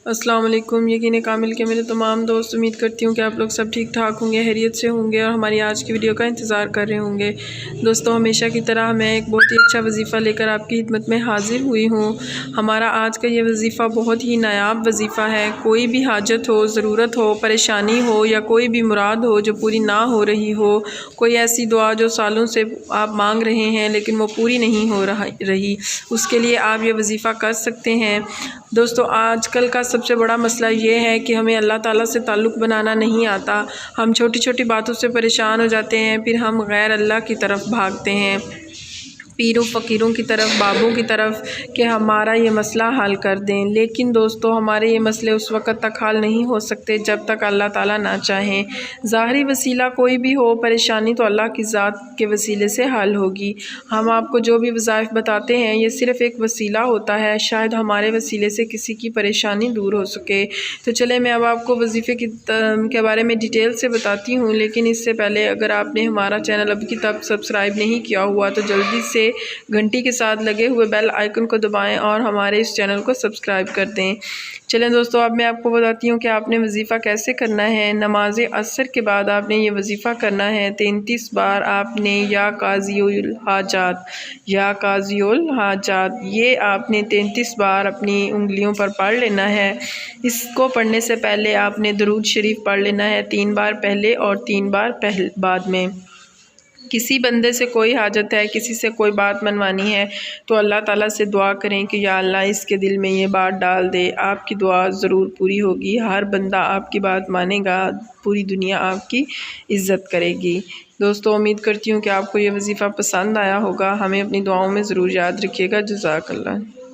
अस्सलाम वालेकुम। यकीन कामिल के मेरे तमाम दोस्त, उम्मीद करती हूँ कि आप लोग सब ठीक ठाक होंगे, खैरियत से होंगे और हमारी आज की वीडियो का इंतज़ार कर रहे होंगे। दोस्तों, हमेशा की तरह मैं एक बहुत ही अच्छा वजीफ़ा लेकर आपकी खिदमत में हाज़िर हुई हूँ। हमारा आज का ये वजीफ़ा बहुत ही नायाब वजीफ़ा है। कोई भी हाजत हो, ज़रूरत हो, परेशानी हो या कोई भी मुराद हो जो पूरी ना हो रही हो, कोई ऐसी दुआ जो सालों से आप मांग रहे हैं लेकिन वो पूरी नहीं हो रही, उसके लिए आप ये वजीफ़ा कर सकते हैं। दोस्तों, आजकल का सबसे बड़ा मसला ये है कि हमें अल्लाह ताला से ताल्लुक़ बनाना नहीं आता। हम छोटी छोटी बातों से परेशान हो जाते हैं, फिर हम गैर अल्लाह की तरफ भागते हैं, पीरों फ़कीरों की तरफ, बाबों की तरफ कि हमारा ये मसला हल कर दें। लेकिन दोस्तों, हमारे ये मसले उस वक़्त तक हल नहीं हो सकते जब तक अल्लाह ताला ना चाहें। ज़ाहरी वसीला कोई भी हो, परेशानी तो अल्लाह की ज़ात के वसीले से हल होगी। हम आपको जो भी वज़ाइफ बताते हैं ये सिर्फ़ एक वसीला होता है, शायद हमारे वसीले से किसी की परेशानी दूर हो सके। तो चले मैं अब आपको वजीफ़े के बारे में डिटेल से बताती हूँ, लेकिन इससे पहले अगर आपने हमारा चैनल अभी तक सब्सक्राइब नहीं किया हुआ तो जल्दी से घंटी के साथ लगे हुए बेल आइकन को दबाएं और हमारे इस चैनल को सब्सक्राइब कर दें। चलें दोस्तों, अब मैं आपको बताती हूँ कि आपने वजीफ़ा कैसे करना है। नमाज असर के बाद आपने ये वजीफ़ा करना है। 33 बार आपने या काज़ियुल हाजात ये आपने 33 बार अपनी उंगलियों पर पढ़ लेना है। इसको पढ़ने से पहले आपने दरूद शरीफ पढ़ लेना है 3 बार पहले और 3 बार बाद में। किसी बंदे से कोई हाजत है, किसी से कोई बात मनवानी है तो अल्लाह ताला से दुआ करें कि या अल्लाह इसके दिल में ये बात डाल दे। आपकी दुआ ज़रूर पूरी होगी, हर बंदा आपकी बात मानेगा, पूरी दुनिया आपकी इज़्ज़त करेगी। दोस्तों, उम्मीद करती हूँ कि आपको ये वजीफ़ा पसंद आया होगा। हमें अपनी दुआओं में ज़रूर याद रखिएगा। जज़ाकल्लाह।